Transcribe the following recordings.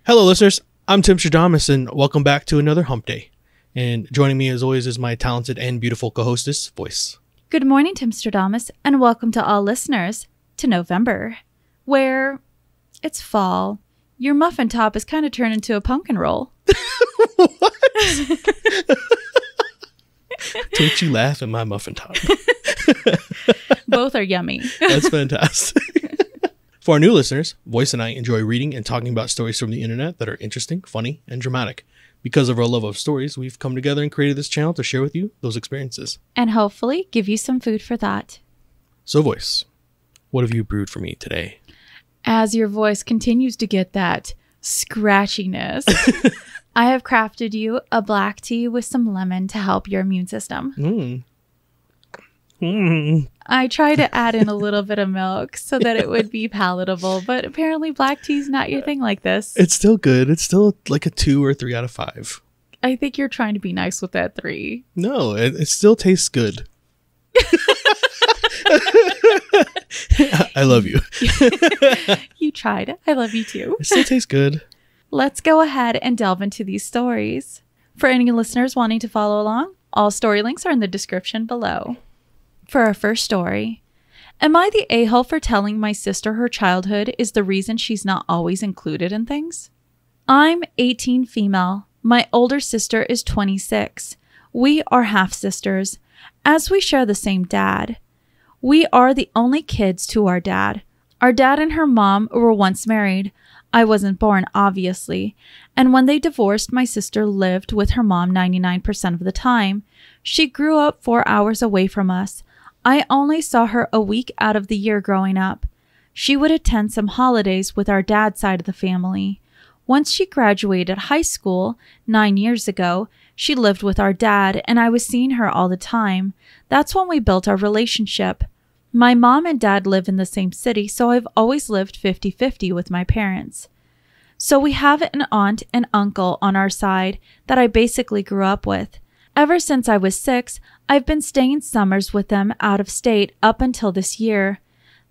Hello, listeners. I'm Timstradamus, and welcome back to another Hump Day. And joining me, as always, is my talented and beautiful co-hostess, Voyse. Good morning, Timstradamus, and welcome to all listeners to November, where it's fall. Your muffin top is kind of turned into a pumpkin roll. What? Don't you laugh at my muffin top. Both are yummy. That's fantastic. For our new listeners, Voyse and I enjoy reading and talking about stories from the internet that are interesting, funny, and dramatic. Because of our love of stories, we've come together and created this channel to share with you those experiences. And hopefully give you some food for thought. So Voyse, what have you brewed for me today? As your voice continues to get that scratchiness, I have crafted you a black tea with some lemon to help your immune system. I tried to add in a little bit of milk so that it would be palatable, but apparently black tea is not your thing like this. It's still good. It's still like a 2 or 3 out of 5. I think you're trying to be nice with that 3. No, it still tastes good. I love you. You tried. I love you too. It still tastes good. Let's go ahead and delve into these stories. For any listeners wanting to follow along, all story links are in the description below. For our first story, am I the a-hole for telling my sister her childhood is the reason she's not always included in things? I'm 18 female. My older sister is 26. We are half-sisters, as we share the same dad. We are the only kids to our dad. Our dad and her mom were once married. I wasn't born, obviously, and when they divorced, my sister lived with her mom 99% of the time. She grew up 4 hours away from us. I only saw her a week out of the year growing up. She would attend some holidays with our dad's side of the family. Once she graduated high school 9 years ago, she lived with our dad, and I was seeing her all the time. That's when we built our relationship. My mom and dad live in the same city, so I've always lived 50-50 with my parents. So we have an aunt and uncle on our side that I basically grew up with. Ever since I was 6, I've been staying summers with them out of state up until this year.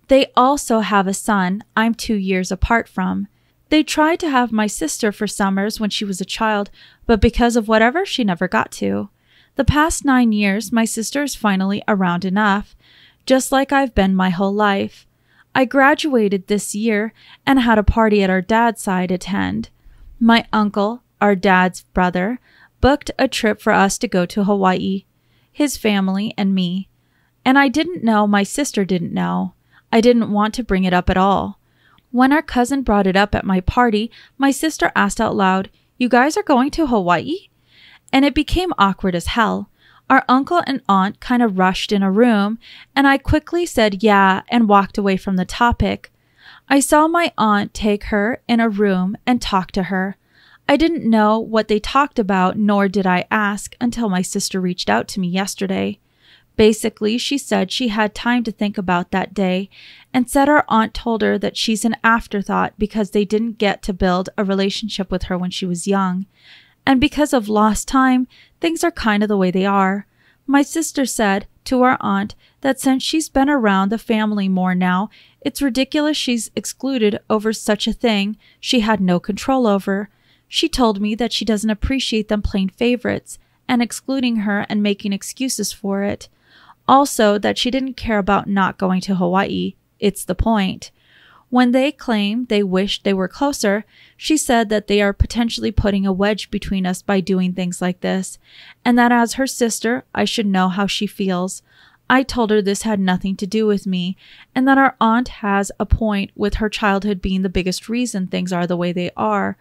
They also have a son I'm 2 years apart from. They tried to have my sister for summers when she was a child, but because of whatever, she never got to. The past 9 years, my sister is finally around enough, just like I've been my whole life. I graduated this year and had a party at our dad's side attend. My uncle, our dad's brother, booked a trip for us to go to Hawaii, his family and me. And I didn't know, my sister didn't know. I didn't want to bring it up at all. When our cousin brought it up at my party, my sister asked out loud, "You guys are going to Hawaii?" And it became awkward as hell. Our uncle and aunt kind of rushed in a room, and I quickly said yeah and walked away from the topic. I saw my aunt take her in a room and talk to her. I didn't know what they talked about, nor did I ask until my sister reached out to me yesterday. Basically, she said she had time to think about that day and said our aunt told her that she's an afterthought because they didn't get to build a relationship with her when she was young. And because of lost time, things are kind of the way they are. My sister said to our aunt that since she's been around the family more now, it's ridiculous she's excluded over such a thing she had no control over. She told me that she doesn't appreciate them playing favorites and excluding her and making excuses for it. Also, that she didn't care about not going to Hawaii. It's the point. When they claim they wish they were closer, she said that they are potentially putting a wedge between us by doing things like this, and that as her sister, I should know how she feels. I told her this had nothing to do with me, and that our aunt has a point with her childhood being the biggest reason things are the way they are.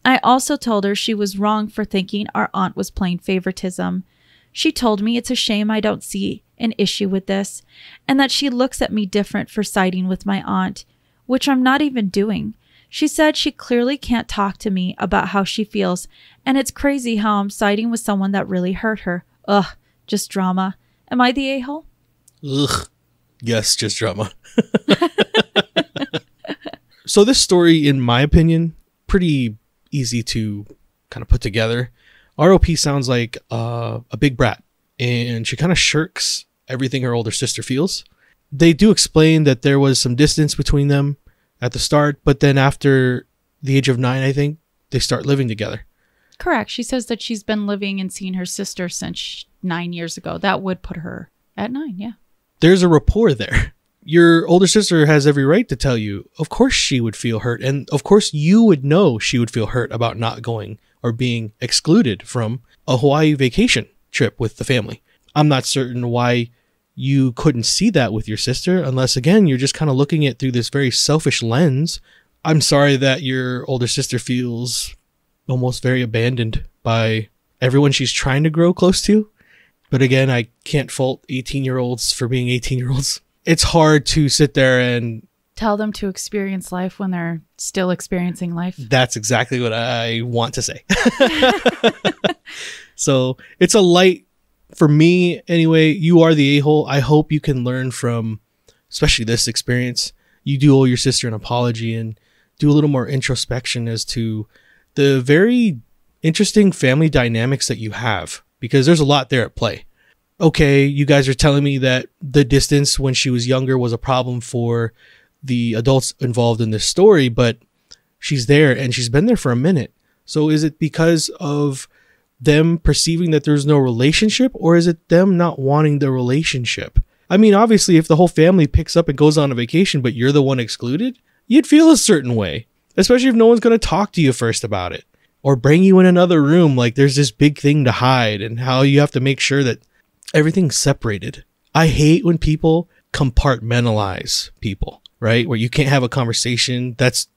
I also told her she was wrong for thinking our aunt was playing favoritism. She told me it's a shame I don't see an issue with this, and that she looks at me different for siding with my aunt, which I'm not even doing. She said she clearly can't talk to me about how she feels, and it's crazy how I'm siding with someone that really hurt her. Ugh, just drama. Am I the a-hole? Ugh. Yes, just drama. So this story, in my opinion, pretty easy to kind of put together. ROP sounds like a big brat, and she kind of shirks everything her older sister feels. They do explain that there was some distance between them at the start, but then after the age of 9, I think, they start living together. Correct. She says that she's been living and seeing her sister since 9 years ago. That would put her at 9, yeah. There's a rapport there. Your older sister has every right to tell you, of course she would feel hurt. And of course you would know she would feel hurt about not going or being excluded from a Hawaii vacation trip with the family. I'm not certain why you couldn't see that with your sister, unless, again, you're just kind of looking at it through this very selfish lens. I'm sorry that your older sister feels almost very abandoned by everyone she's trying to grow close to. But again, I can't fault 18-year-olds for being 18-year-olds. It's hard to sit there and tell them to experience life when they're still experiencing life. That's exactly what I want to say. So it's a light for me anyway. You are the a-hole. I hope you can learn from, especially this experience. You do owe your sister an apology and do a little more introspection as to the very interesting family dynamics that you have, because there's a lot there at play. Okay, you guys are telling me that the distance when she was younger was a problem for the adults involved in this story, but she's there and she's been there for a minute. So is it because of them perceiving that there's no relationship, or is it them not wanting the relationship? I mean, obviously, if the whole family picks up and goes on a vacation, but you're the one excluded, you'd feel a certain way, especially if no one's going to talk to you first about it or bring you in another room. Like there's this big thing to hide, and how you have to make sure that everything's separated. I hate when people compartmentalize people, right? Where you can't have a conversation that's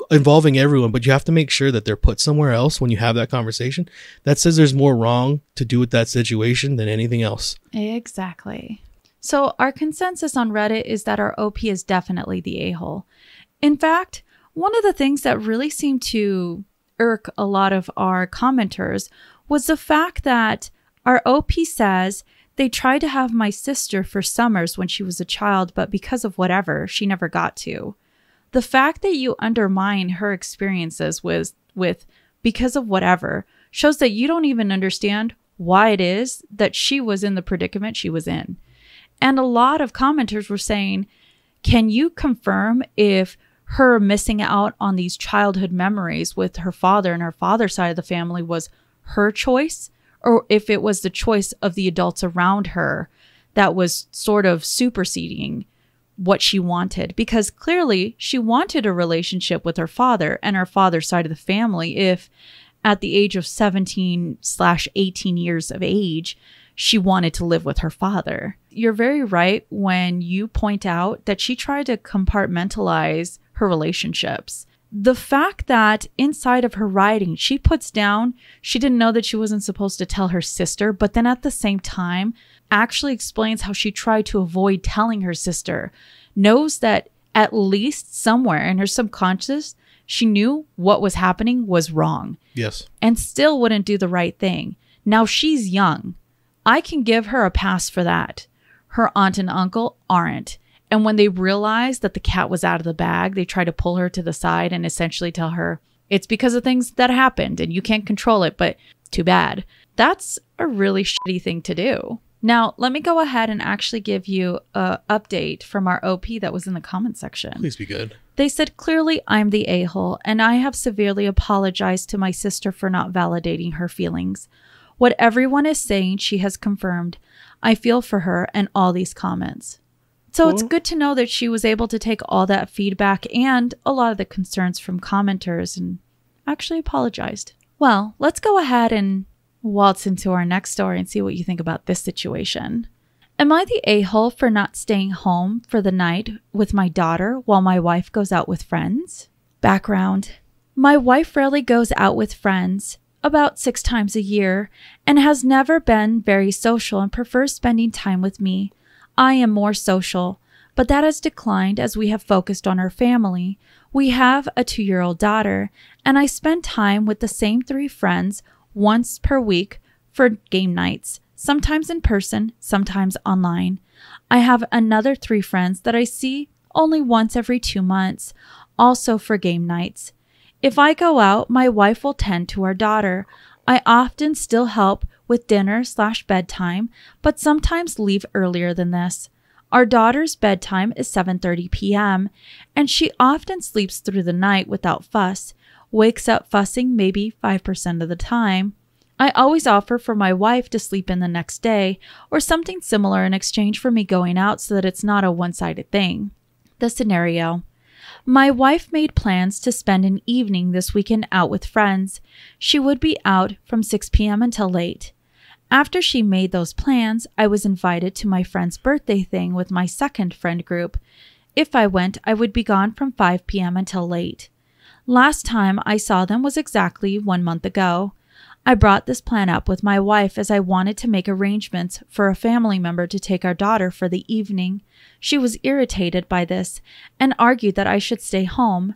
involving everyone, but you have to make sure that they're put somewhere else when you have that conversation. That says there's more wrong to do with that situation than anything else. Exactly. So our consensus on Reddit is that our OP is definitely the a-hole. In fact, one of the things that really seemed to irk a lot of our commenters was the fact that our OP says they tried to have my sister for summers when she was a child, but because of whatever, she never got to. The fact that you undermine her experiences with because of whatever shows that you don't even understand why it is that she was in the predicament she was in. And a lot of commenters were saying, can you confirm if her missing out on these childhood memories with her father and her father's side of the family was her choice, or if it was the choice of the adults around her that was sort of superseding what she wanted? Because clearly she wanted a relationship with her father and her father's side of the family if at the age of 17/18 years of age, she wanted to live with her father. You're very right when you point out that she tried to compartmentalize her relationships. The fact that inside of her writing, she puts down she didn't know that she wasn't supposed to tell her sister, but then at the same time actually explains how she tried to avoid telling her sister, knows that at least somewhere in her subconscious, she knew what was happening was wrong. Yes. And still wouldn't do the right thing. Now she's young. I can give her a pass for that. Her aunt and uncle aren't. And when they realized that the cat was out of the bag, they tried to pull her to the side and essentially tell her, it's because of things that happened and you can't control it, but too bad. That's a really shitty thing to do. Now, let me go ahead and actually give you an update from our OP that was in the comment section. Please be good. They said, clearly I'm the a-hole, and I have severely apologized to my sister for not validating her feelings. What everyone is saying, she has confirmed. I feel for her and all these comments. So it's good to know that she was able to take all that feedback and a lot of the concerns from commenters and actually apologized. Well, let's go ahead and waltz into our next story and see what you think about this situation. Am I the a-hole for not staying home for the night with my daughter while my wife goes out with friends? Background. My wife rarely goes out with friends, about 6 times a year, and has never been very social and prefers spending time with me. I am more social, but that has declined as we have focused on our family. We have a 2-year-old daughter, and I spend time with the same 3 friends once per week for game nights, sometimes in person, sometimes online. I have another 3 friends that I see only once every 2 months, also for game nights. If I go out, my wife will tend to our daughter. I often still help with dinner/bedtime, but sometimes leave earlier than this. Our daughter's bedtime is 7:30 p.m., and she often sleeps through the night without fuss. wakes up fussing maybe 5% of the time. I always offer for my wife to sleep in the next day or something similar in exchange for me going out so that it's not a one-sided thing. The scenario. My wife made plans to spend an evening this weekend out with friends. She would be out from 6 p.m. until late. After she made those plans, I was invited to my friend's birthday thing with my second friend group. If I went, I would be gone from 5 p.m. until late. Last time I saw them was exactly 1 month ago. I brought this plan up with my wife as I wanted to make arrangements for a family member to take our daughter for the evening. She was irritated by this and argued that I should stay home.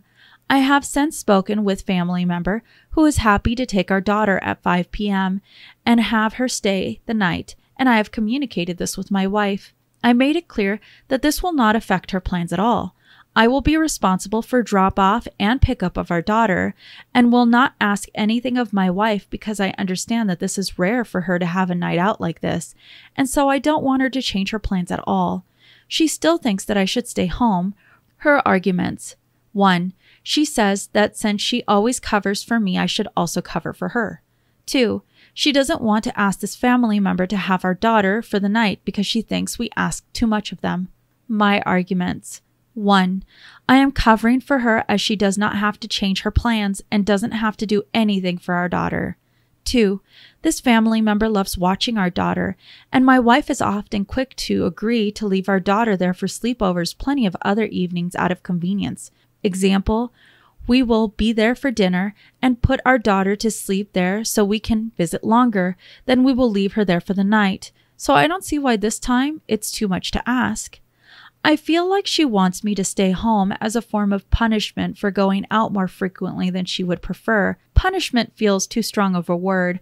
I have since spoken with family member who is happy to take our daughter at 5 p.m. and have her stay the night, and I have communicated this with my wife. I made it clear that this will not affect her plans at all. I will be responsible for drop-off and pickup of our daughter and will not ask anything of my wife because I understand that this is rare for her to have a night out like this, and so I don't want her to change her plans at all. She still thinks that I should stay home. Her arguments. 1. She says that since she always covers for me, I should also cover for her. 2. She doesn't want to ask this family member to have our daughter for the night because she thinks we ask too much of them. My arguments. 1. I am covering for her as she does not have to change her plans and doesn't have to do anything for our daughter. 2. This family member loves watching our daughter, and my wife is often quick to agree to leave our daughter there for sleepovers plenty of other evenings out of convenience. Example, we will be there for dinner and put our daughter to sleep there so we can visit longer. Then we will leave her there for the night. So I don't see why this time it's too much to ask. I feel like she wants me to stay home as a form of punishment for going out more frequently than she would prefer. Punishment feels too strong of a word.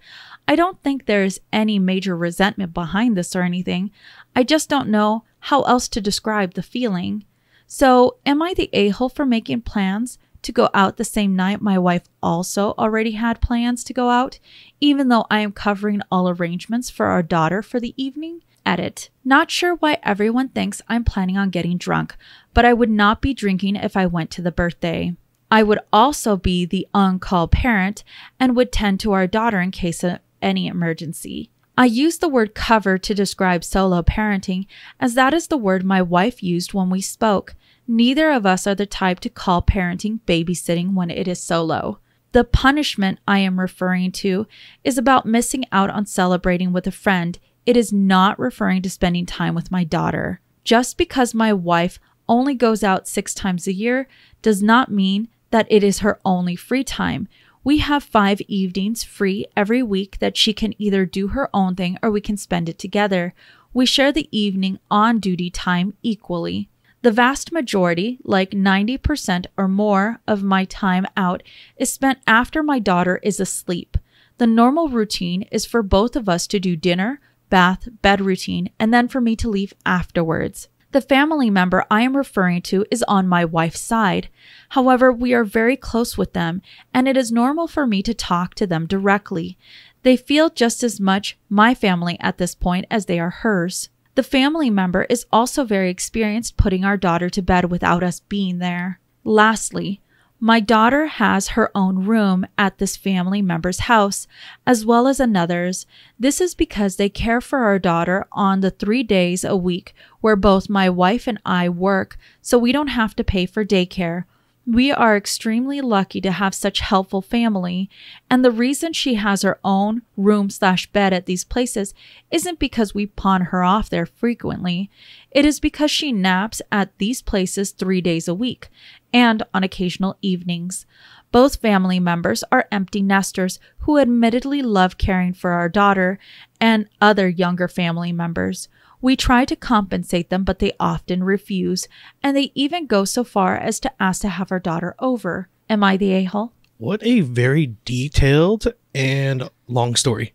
I don't think there is any major resentment behind this or anything. I just don't know how else to describe the feeling. So, am I the a-hole for making plans to go out the same night my wife also already had plans to go out, even though I am covering all arrangements for our daughter for the evening? Edit. Not sure why everyone thinks I'm planning on getting drunk, but I would not be drinking if I went to the birthday. I would also be the on-call parent and would tend to our daughter in case of any emergency. I use the word cover to describe solo parenting, as that is the word my wife used when we spoke. Neither of us are the type to call parenting babysitting when it is solo. The punishment I am referring to is about missing out on celebrating with a friend. It is not referring to spending time with my daughter. Just because my wife only goes out 6 times a year does not mean that it is her only free time. We have 5 evenings free every week that she can either do her own thing or we can spend it together. We share the evening on-duty time equally. The vast majority, like 90% or more of my time out, is spent after my daughter is asleep. The normal routine is for both of us to do dinner, bath, bed routine, and then for me to leave afterwards. The family member I am referring to is on my wife's side. However, we are very close with them, and it is normal for me to talk to them directly. They feel just as much my family at this point as they are hers. The family member is also very experienced putting our daughter to bed without us being there. Lastly, my daughter has her own room at this family member's house, as well as another's. This is because they care for our daughter on the 3 days a week where both my wife and I work, so we don't have to pay for daycare. We are extremely lucky to have such helpful family, and the reason she has her own room/bed at these places isn't because we pawn her off there frequently. It is because she naps at these places 3 days a week, and on occasional evenings. Both family members are empty nesters who admittedly love caring for our daughter and other younger family members. We try to compensate them, but they often refuse, and they even go so far as to ask to have our daughter over. Am I the a-hole? What a very detailed and long story.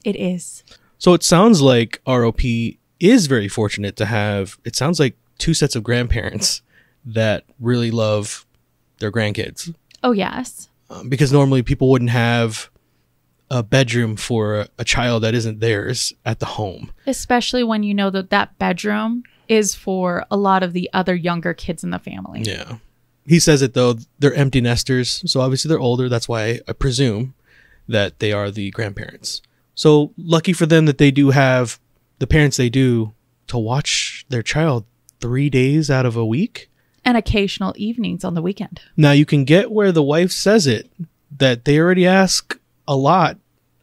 It is. So it sounds like ROP is very fortunate to have, it sounds like 2 sets of grandparents that really love their grandkids. Oh, yes. Because normally people wouldn't have a bedroom for a child that isn't theirs at the home. Especially when you know that that bedroom is for a lot of the other younger kids in the family. Yeah. He says it though, they're empty nesters. So obviously they're older. That's why I presume that they are the grandparents. So lucky for them that they do have the parents they do to watch their child 3 days out of a week. And occasional evenings on the weekend. Now you can get where the wife says it, that they already ask a lot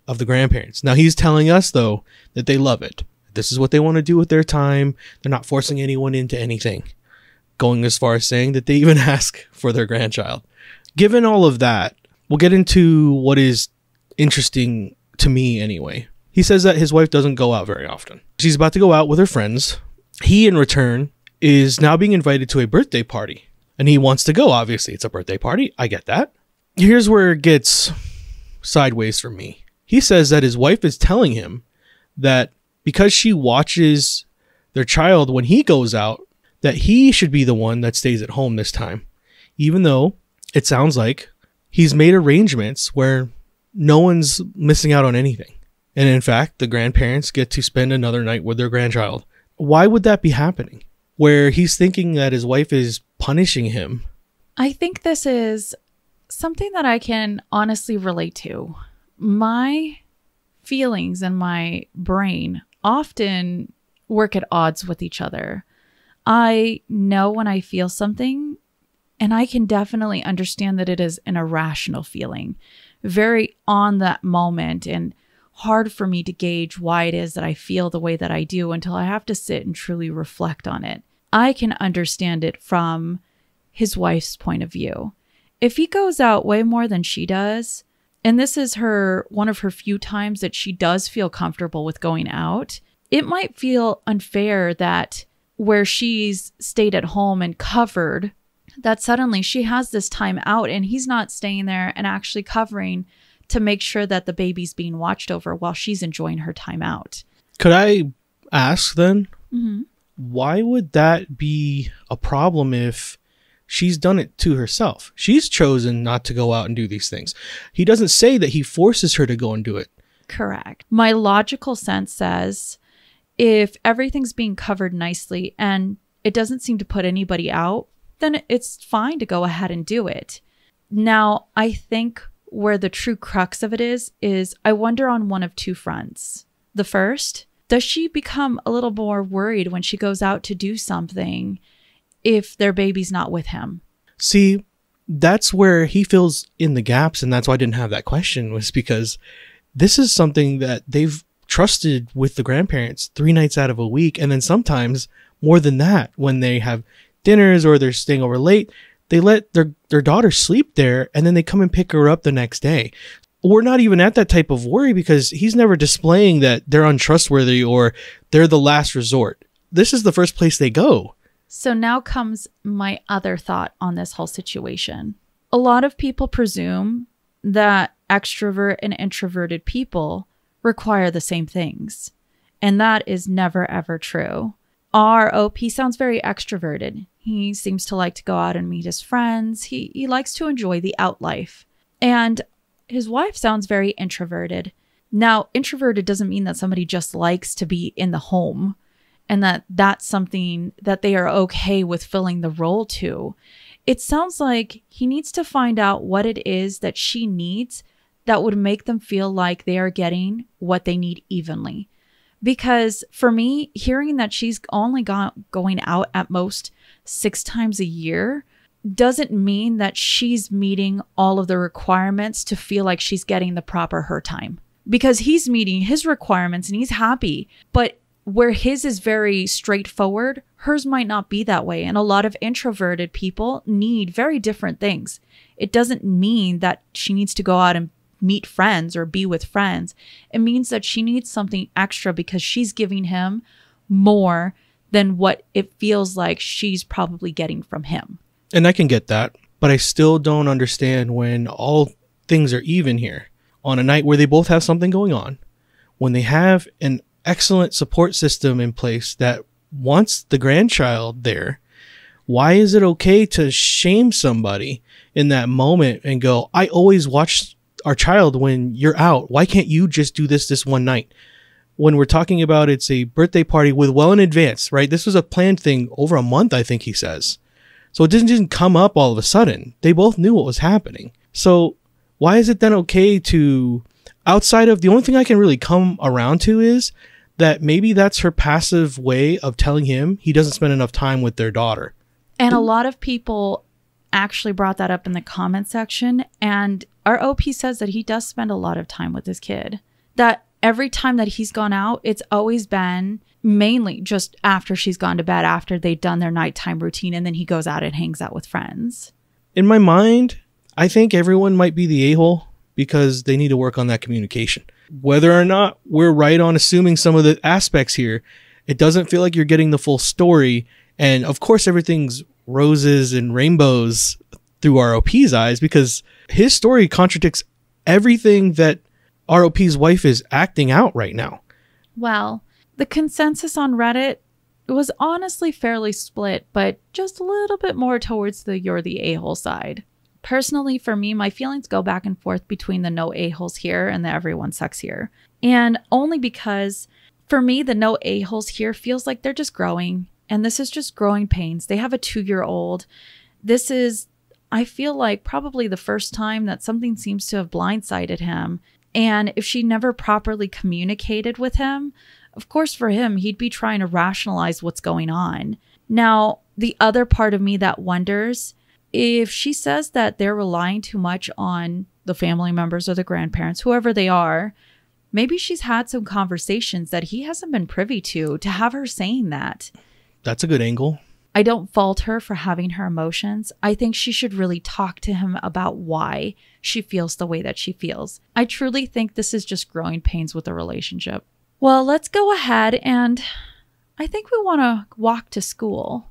of the grandparents. Now he's telling us though that they love it. This is what they want to do with their time. They're not forcing anyone into anything. Going as far as saying that they even ask for their grandchild. Given all of that, we'll get into what is interesting to me anyway. He says that his wife doesn't go out very often. She's about to go out with her friends. He, in return, is now being invited to a birthday party. And he wants to go, obviously. It's a birthday party. I get that. Here's where it gets sideways for me. He says that his wife is telling him that because she watches their child when he goes out, that he should be the one that stays at home this time. Even though it sounds like he's made arrangements where no one's missing out on anything. And in fact, the grandparents get to spend another night with their grandchild. Why would that be happening? Where he's thinking that his wife is punishing him. I think this is something that I can honestly relate to. My feelings and my brain often work at odds with each other. I know when I feel something, and I can definitely understand that it is an irrational feeling, very on that moment, and hard for me to gauge why it is that I feel the way that I do until I have to sit and truly reflect on it. I can understand it from his wife's point of view. If he goes out way more than she does, and this is one of her few times that she does feel comfortable with going out, it might feel unfair that where she's stayed at home and covered, that suddenly she has this time out and he's not staying there and actually covering to make sure that the baby's being watched over while she's enjoying her time out. Could I ask then, Mm-hmm. why would that be a problem if she's done it to herself? She's chosen not to go out and do these things. He doesn't say that he forces her to go and do it. Correct. My logical sense says if everything's being covered nicely and it doesn't seem to put anybody out, then it's fine to go ahead and do it. Now, I think where the true crux of it is I wonder on one of two fronts. The first, does she become a little more worried when she goes out to do something if their baby's not with him? See, that's where he fills in the gaps, and that's why I didn't have that question, was because this is something that they've trusted with the grandparents 3 nights out of a week, and then sometimes more than that. When they have dinners or they're staying over late, they let their daughter sleep there, and then they come and pick her up the next day. We're not even at that type of worry because he's never displaying that they're untrustworthy or they're the last resort. This is the first place they go. So now comes my other thought on this whole situation. A lot of people presume that extrovert and introverted people require the same things. And that is never, ever true. Our OP sounds very extroverted. He seems to like to go out and meet his friends. He likes to enjoy the out life. And his wife sounds very introverted. Now, introverted doesn't mean that somebody just likes to be in the home and that that's something that they are okay with filling the role to. It sounds like he needs to find out what it is that she needs that would make them feel like they are getting what they need evenly. Because for me, hearing that she's only going out at most 6 times a year doesn't mean that she's meeting all of the requirements to feel like she's getting the proper her time. Because he's meeting his requirements and he's happy. But where his is very straightforward, hers might not be that way. And a lot of introverted people need very different things. It doesn't mean that she needs to go out and meet friends or be with friends. It means that she needs something extra because she's giving him more than what it feels like she's probably getting from him. And I can get that, but I still don't understand when all things are even here. On a night where they both have something going on, when they have an excellent support system in place that wants the grandchild there, why is it okay to shame somebody in that moment and go, I always watch our child when you're out. Why can't you just do this one night? When we're talking about it's a birthday party with well in advance, right? This was a planned thing over a month, I think he says. So it didn't come up all of a sudden. They both knew what was happening. So why is it then okay to, outside of, the only thing I can really come around to is that maybe that's her passive way of telling him he doesn't spend enough time with their daughter. And a lot of people actually brought that up in the comment section. And our OP says that he does spend a lot of time with his kid. That every time that he's gone out, it's always been mainly just after she's gone to bed, after they've done their nighttime routine, and then he goes out and hangs out with friends. In my mind, I think everyone might be the a-hole because they need to work on that communication. Whether or not we're right on assuming some of the aspects here, it doesn't feel like you're getting the full story. And of course, everything's roses and rainbows through ROP's eyes because his story contradicts everything that ROP's wife is acting out right now. Well, the consensus on Reddit was honestly fairly split, but just a little bit more towards the you're the a-hole side. Personally, for me, my feelings go back and forth between the no a-holes here and the everyone sucks here. And only because, for me, the no a-holes here feels like they're just growing. And this is just growing pains. They have a 2-year-old. This is, I feel like, probably the first time that something seems to have blindsided him. And if she never properly communicated with him, of course, for him, he'd be trying to rationalize what's going on. Now, the other part of me that wonders, if she says that they're relying too much on the family members or the grandparents, whoever they are, maybe she's had some conversations that he hasn't been privy to have her saying that. That's a good angle. I don't fault her for having her emotions. I think she should really talk to him about why she feels the way that she feels. I truly think this is just growing pains with the relationship. Well, let's go ahead and I think we want to walk to school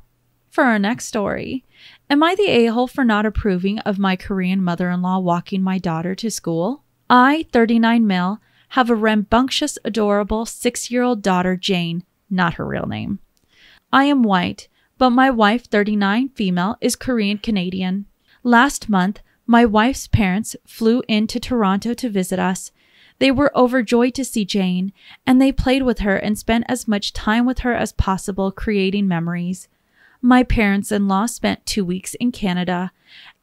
for our next story. Am I the a-hole for not approving of my Korean mother-in-law walking my daughter to school? I, 39 male, have a rambunctious, adorable 6-year-old daughter, Jane, not her real name. I am white, but my wife, 39 female, is Korean Canadian. Last month, my wife's parents flew into Toronto to visit us. They were overjoyed to see Jane, and they played with her and spent as much time with her as possible creating memories. My parents-in-law spent 2 weeks in Canada,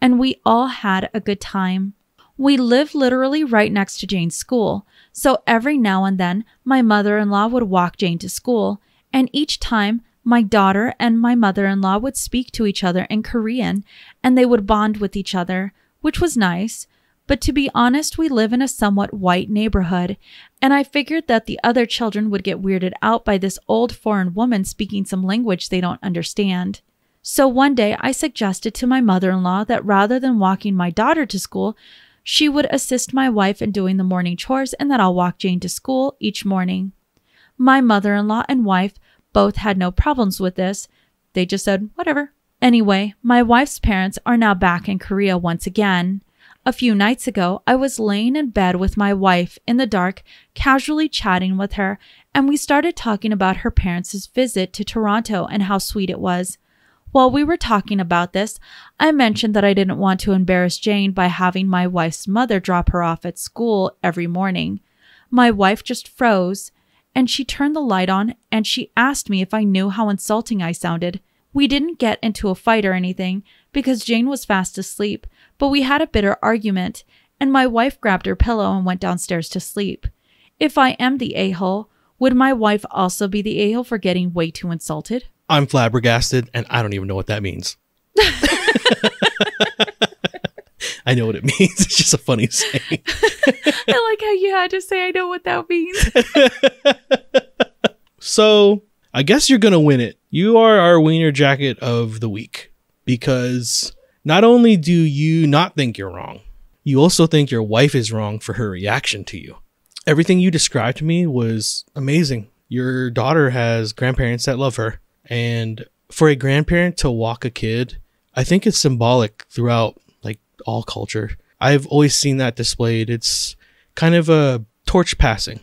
and we all had a good time. We live literally right next to Jane's school, so every now and then my mother-in-law would walk Jane to school, and each time my daughter and my mother-in-law would speak to each other in Korean, and they would bond with each other, which was nice. But to be honest, we live in a somewhat white neighborhood, and I figured that the other children would get weirded out by this old foreign woman speaking some language they don't understand. So one day I suggested to my mother-in-law that rather than walking my daughter to school, she would assist my wife in doing the morning chores and that I'll walk Jane to school each morning. My mother-in-law and wife both had no problems with this. They just said, whatever. Anyway, my wife's parents are now back in Korea once again. A few nights ago, I was laying in bed with my wife in the dark, casually chatting with her, and we started talking about her parents' visit to Toronto and how sweet it was. While we were talking about this, I mentioned that I didn't want to embarrass Jane by having my wife's mother drop her off at school every morning. My wife just froze, and she turned the light on, and she asked me if I knew how insulting I sounded. We didn't get into a fight or anything, because Jane was fast asleep, but we had a bitter argument, and my wife grabbed her pillow and went downstairs to sleep. If I am the a-hole, would my wife also be the a-hole for getting way too insulted? I'm flabbergasted, and I don't even know what that means. I know what it means. It's just a funny saying. I like how you had to say I know what that means. So, I guess you're going to win it. You are our wiener jacket of the week. Because not only do you not think you're wrong, you also think your wife is wrong for her reaction to you. Everything you described to me was amazing. Your daughter has grandparents that love her. And for a grandparent to walk a kid, I think it's symbolic throughout like all culture. I've always seen that displayed. It's kind of a torch passing.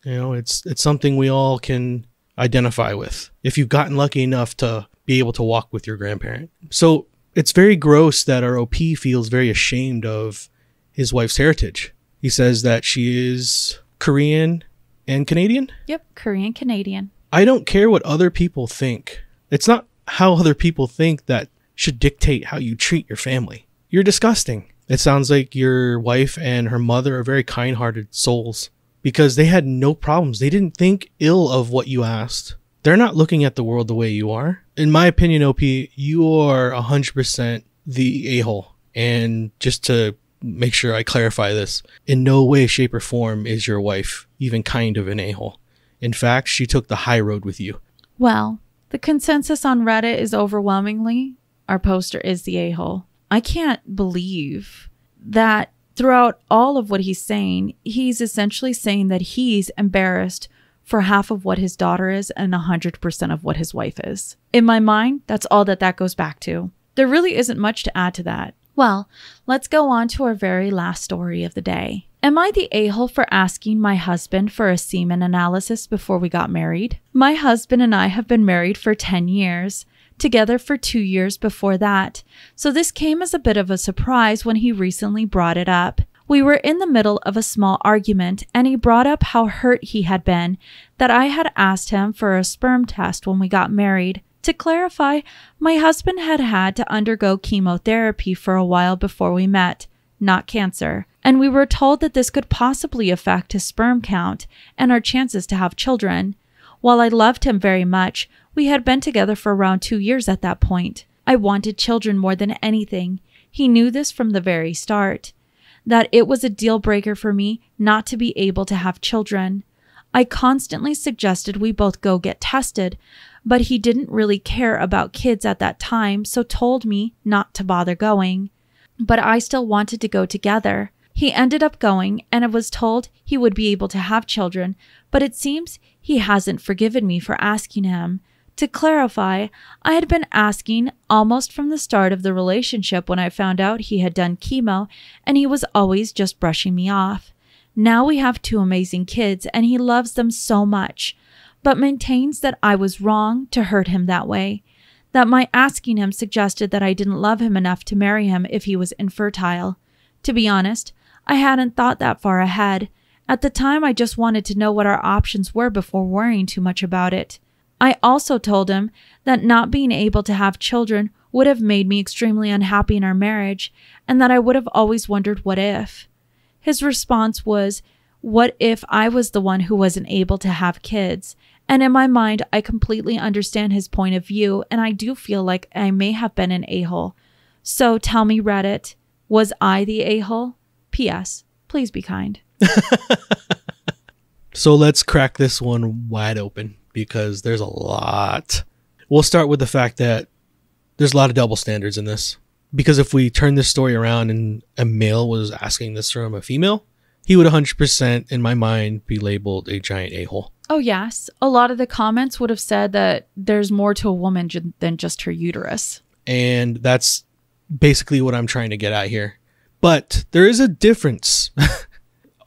You know, it's something we all can identify with if you've gotten lucky enough to be able to walk with your grandparent. So it's very gross that our OP feels very ashamed of his wife's heritage. He says that she is Korean and Canadian? Yep, Korean Canadian. I don't care what other people think. It's not how other people think that should dictate how you treat your family. You're disgusting. It sounds like your wife and her mother are very kind-hearted souls because they had no problems. They didn't think ill of what you asked. They're not looking at the world the way you are. In my opinion, OP, you are 100% the a-hole. And just to make sure I clarify this, in no way, shape, or form is your wife even kind of an a-hole. In fact, she took the high road with you. Well, the consensus on Reddit is overwhelmingly our poster is the a-hole. I can't believe that throughout all of what he's saying, he's essentially saying that he's embarrassed for half of what his daughter is and 100% of what his wife is. In my mind, that's all that goes back to. There really isn't much to add to that. Well, let's go on to our very last story of the day. Am I the a-hole for asking my husband for a semen analysis before we got married? My husband and I have been married for 10 years, together for 2 years before that, so this came as a bit of a surprise when he recently brought it up. We were in the middle of a small argument, and he brought up how hurt he had been that I had asked him for a sperm test when we got married. To clarify, my husband had had to undergo chemotherapy for a while before we met, not cancer, and we were told that this could possibly affect his sperm count and our chances to have children. While I loved him very much, we had been together for around 2 years at that point. I wanted children more than anything. He knew this from the very start, that it was a deal breaker for me not to be able to have children. I constantly suggested we both go get tested, but he didn't really care about kids at that time, so told me not to bother going. But I still wanted to go together. He ended up going, and I was told he would be able to have children, but it seems he hasn't forgiven me for asking him. To clarify, I had been asking almost from the start of the relationship when I found out he had done chemo, and he was always just brushing me off. Now we have 2 amazing kids, and he loves them so much, but maintains that I was wrong to hurt him that way, that my asking him suggested that I didn't love him enough to marry him if he was infertile. To be honest, I hadn't thought that far ahead. At the time, I just wanted to know what our options were before worrying too much about it. I also told him that not being able to have children would have made me extremely unhappy in our marriage, and that I would have always wondered what if. His response was, what if I was the one who wasn't able to have kids? And in my mind, I completely understand his point of view, and I do feel like I may have been an a-hole. So tell me, Reddit, was I the a-hole? P.S. Please be kind. So let's crack this one wide open because there's a lot. We'll start with the fact that there's a lot of double standards in this. Because if we turn this story around and a male was asking this from a female, he would 100% in my mind be labeled a giant a-hole. Oh, yes. A lot of the comments would have said that there's more to a woman than just her uterus. And that's basically what I'm trying to get at here. But there is a difference.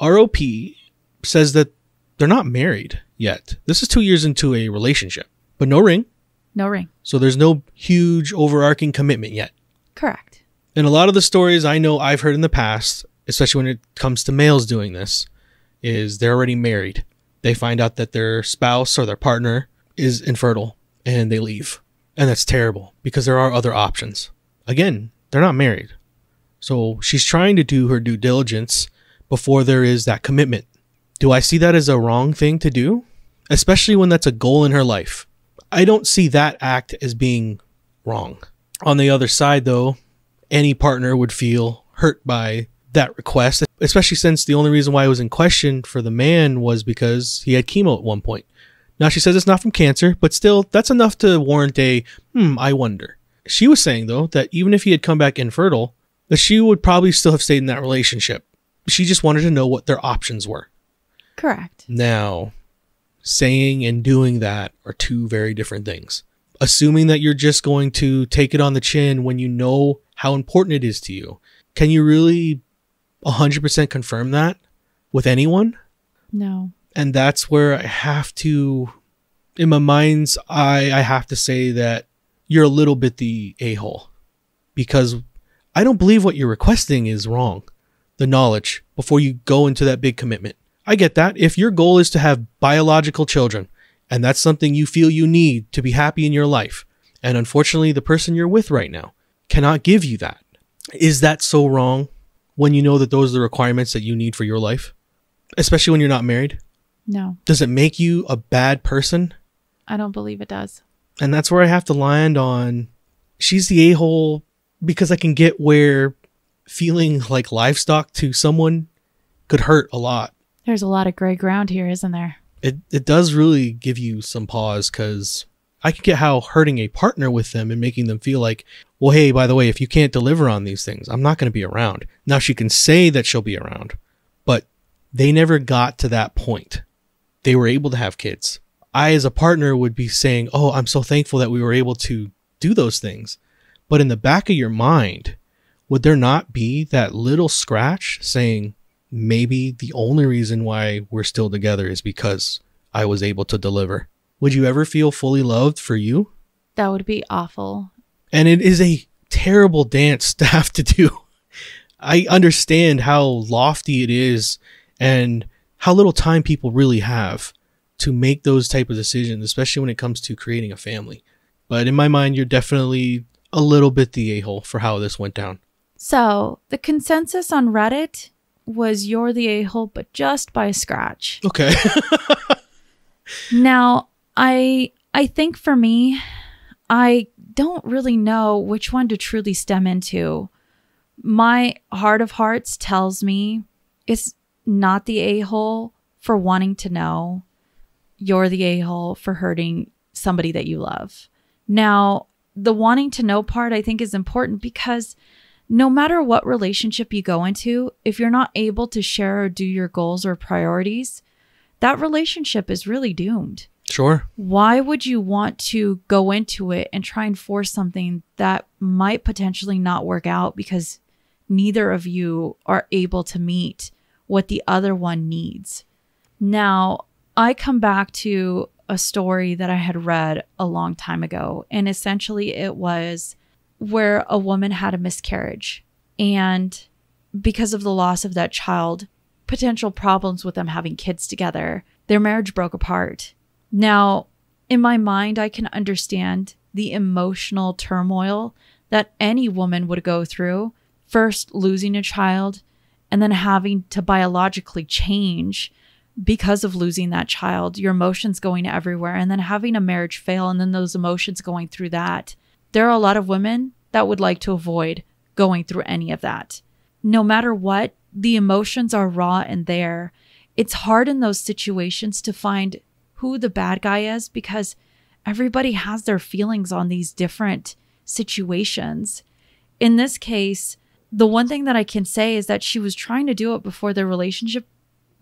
ROP says that they're not married yet. This is 2 years into a relationship, but no ring. No ring. So there's no huge overarching commitment yet. Correct. And a lot of the stories I know I've heard in the past, especially when it comes to males doing this, is they're already married. They find out that their spouse or their partner is infertile and they leave. And that's terrible because there are other options. Again, they're not married. So she's trying to do her due diligence before there is that commitment. Do I see that as a wrong thing to do? Especially when that's a goal in her life. I don't see that act as being wrong. On the other side, though, any partner would feel hurt by that request, especially since the only reason why it was in question for the man was because he had chemo at one point. Now, she says it's not from cancer, but still, that's enough to warrant a, I wonder. She was saying, though, that even if he had come back infertile, that she would probably still have stayed in that relationship. She just wanted to know what their options were. Correct. Now, saying and doing that are two very different things. Assuming that you're just going to take it on the chin when you know how important it is to you. Can you really 100% confirm that with anyone? No. And that's where I have to, in my mind's eye, I have to say that you're a little bit the a-hole. Because I don't believe what you're requesting is wrong. The knowledge before you go into that big commitment. I get that. If your goal is to have biological children, and that's something you feel you need to be happy in your life, and unfortunately the person you're with right now cannot give you that. Is that so wrong when you know that those are the requirements that you need for your life? Especially when you're not married? No. Does it make you a bad person? I don't believe it does. And that's where I have to land on, she's the a-hole because I can get where feeling like livestock to someone could hurt a lot. There's a lot of gray ground here, isn't there? It does really give you some pause, because I can get how hurting a partner with them and making them feel like, well, hey, by the way, if you can't deliver on these things, I'm not going to be around. Now, she can say that she'll be around, but they never got to that point. They were able to have kids. I, as a partner, would be saying, oh, I'm so thankful that we were able to do those things. But in the back of your mind, would there not be that little scratch saying, maybe the only reason why we're still together is because I was able to deliver? Would you ever feel fully loved for you? That would be awful. And it is a terrible dance to have to do. I understand how lofty it is and how little time people really have to make those type of decisions, especially when it comes to creating a family. But in my mind, you're definitely a little bit the a-hole for how this went down. So the consensus on Reddit was you're the a-hole, but just by a scratch. Okay. Now, I think for me, I don't really know which one to truly stem into. My heart of hearts tells me it's not the a-hole for wanting to know. You're the a-hole for hurting somebody that you love. Now, the wanting to know part I think is important, because no matter what relationship you go into, if you're not able to share or do your goals or priorities, that relationship is really doomed. Sure. Why would you want to go into it and try and force something that might potentially not work out because neither of you are able to meet what the other one needs? Now, I come back to a story that I had read a long time ago, and essentially it was where a woman had a miscarriage, and because of the loss of that child, potential problems with them having kids together, their marriage broke apart. Now, in my mind, I can understand the emotional turmoil that any woman would go through, first losing a child and then having to biologically change because of losing that child, your emotions going everywhere, and then having a marriage fail and then those emotions going through that. There are a lot of women that would like to avoid going through any of that. No matter what, the emotions are raw and there. It's hard in those situations to find who the bad guy is, because everybody has their feelings on these different situations. In this case, the one thing that I can say is that she was trying to do it before their relationship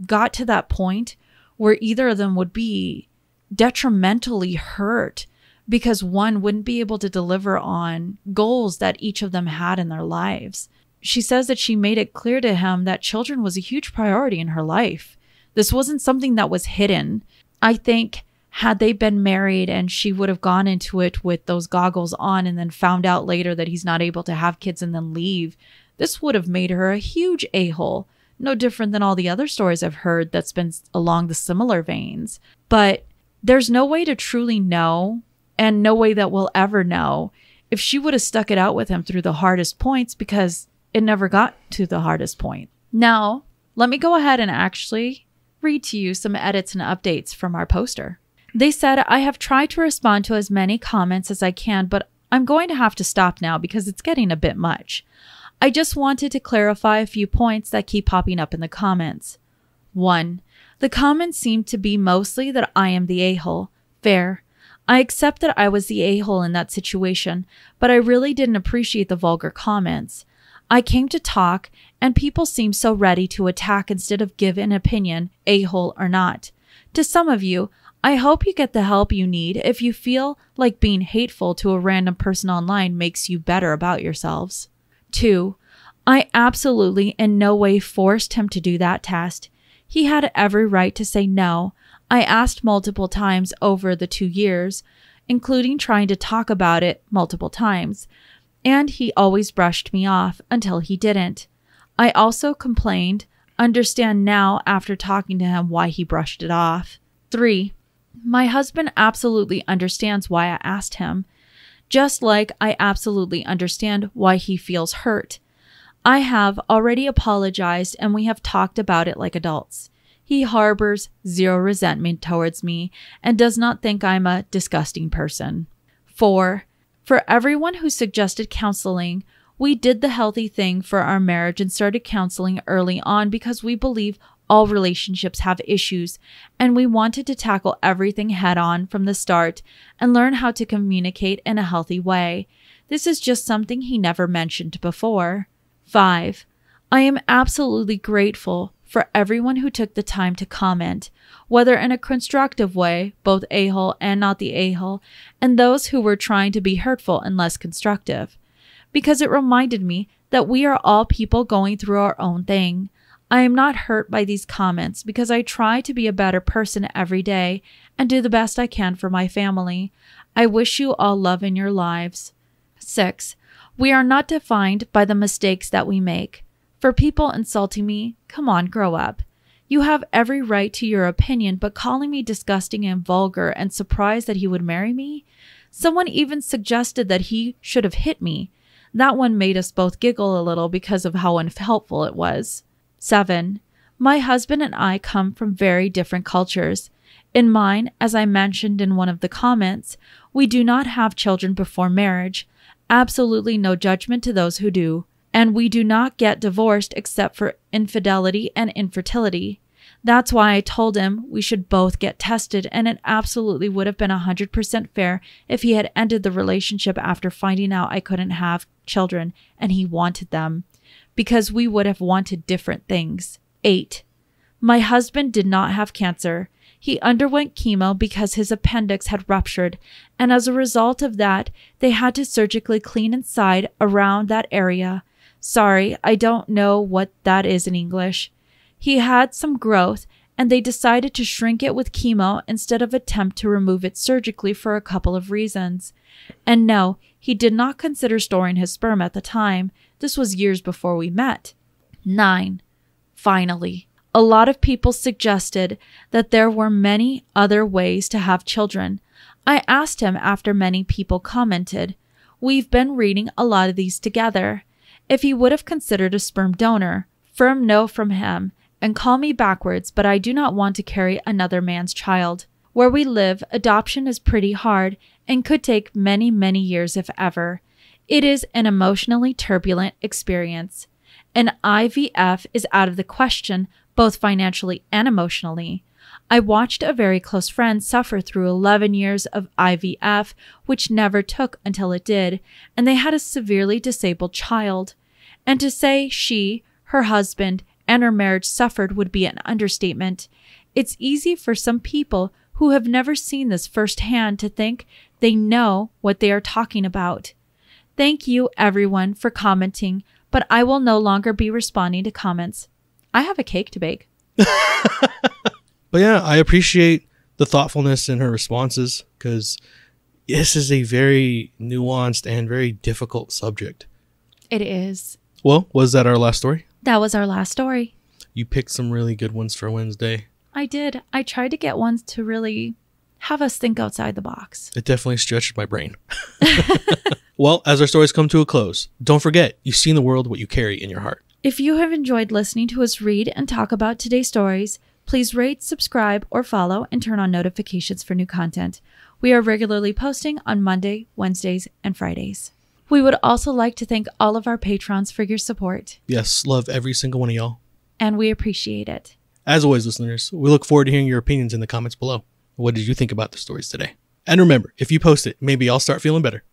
got to that point where either of them would be detrimentally hurt, because one wouldn't be able to deliver on goals that each of them had in their lives. She says that she made it clear to him that children was a huge priority in her life. This wasn't something that was hidden. I think had they been married and she would have gone into it with those goggles on and then found out later that he's not able to have kids and then leave, this would have made her a huge a-hole. No different than all the other stories I've heard that's been along the similar veins. But there's no way to truly know, and no way that we'll ever know, if she would have stuck it out with him through the hardest points, because it never got to the hardest point. Now, let me go ahead and actually read to you some edits and updates from our poster. They said, I have tried to respond to as many comments as I can, but I'm going to have to stop now because it's getting a bit much. I just wanted to clarify a few points that keep popping up in the comments. 1. The comments seem to be mostly that I am the a-hole. Fair. I accept that I was the a-hole in that situation, but I really didn't appreciate the vulgar comments. I came to talk, and people seem so ready to attack instead of give an opinion, a-hole or not. To some of you, I hope you get the help you need if you feel like being hateful to a random person online makes you better about yourselves. 2. I absolutely in no way forced him to do that test. He had every right to say no. I asked multiple times over the 2 years, including trying to talk about it multiple times, and he always brushed me off until he didn't. I also complained, understand now after talking to him why he brushed it off. 3. My husband absolutely understands why I asked him. just like I absolutely understand why he feels hurt. I have already apologized and we have talked about it like adults. He harbors zero resentment towards me and does not think I'm a disgusting person. 4. For everyone who suggested counseling, we did the healthy thing for our marriage and started counseling early on because we believe all relationships have issues and we wanted to tackle everything head on from the start and learn how to communicate in a healthy way. This is just something he never mentioned before. 5. I am absolutely grateful for everyone who took the time to comment, whether in a constructive way, both a-hole and not the a-hole, and those who were trying to be hurtful and less constructive, because it reminded me that we are all people going through our own thing. I am not hurt by these comments because I try to be a better person every day and do the best I can for my family. I wish you all love in your lives. 6. We are not defined by the mistakes that we make. For people insulting me, come on, grow up. You have every right to your opinion, but calling me disgusting and vulgar and surprised that he would marry me? Someone even suggested that he should have hit me. That one made us both giggle a little because of how unhelpful it was. 7. My husband and I come from very different cultures. In mine, as I mentioned in one of the comments, we do not have children before marriage. Absolutely no judgment to those who do. And we do not get divorced except for infidelity and infertility. That's why I told him we should both get tested, and it absolutely would have been 100% fair if he had ended the relationship after finding out I couldn't have children and he wanted them, because we would have wanted different things. 8. My husband did not have cancer. He underwent chemo because his appendix had ruptured, and as a result of that, they had to surgically clean inside around that area. Sorry, I don't know what that is in English. He had some growth, and they decided to shrink it with chemo instead of attempt to remove it surgically for a couple of reasons. And no, he did not consider storing his sperm at the time. This was years before we met. 9. Finally, a lot of people suggested that there were many other ways to have children. I asked him after many people commented. We've been reading a lot of these together. If he would have considered a sperm donor, firm no from him, and call me backwards, but I do not want to carry another man's child. Where we live, adoption is pretty hard and could take many, many years if ever. It is an emotionally turbulent experience. An IVF is out of the question, both financially and emotionally. I watched a very close friend suffer through 11 years of IVF, which never took until it did, and they had a severely disabled child. And to say she, her husband, and her marriage suffered would be an understatement. It's easy for some people who have never seen this firsthand to think they know what they are talking about. Thank you, everyone, for commenting, but I will no longer be responding to comments. I have a cake to bake. But yeah, I appreciate the thoughtfulness in her responses because this is a very nuanced and very difficult subject. It is. Well, was that our last story? That was our last story. You picked some really good ones for Wednesday. I did. I tried to get ones to really have us think outside the box. It definitely stretched my brain. Well, as our stories come to a close, don't forget, you see in the world what you carry in your heart. If you have enjoyed listening to us read and talk about today's stories, please rate, subscribe, or follow and turn on notifications for new content. We are regularly posting on Monday, Wednesdays, and Fridays. We would also like to thank all of our patrons for your support. Yes, love every single one of y'all. And we appreciate it. As always, listeners, we look forward to hearing your opinions in the comments below. What did you think about the stories today? And remember, if you post it, maybe I'll start feeling better.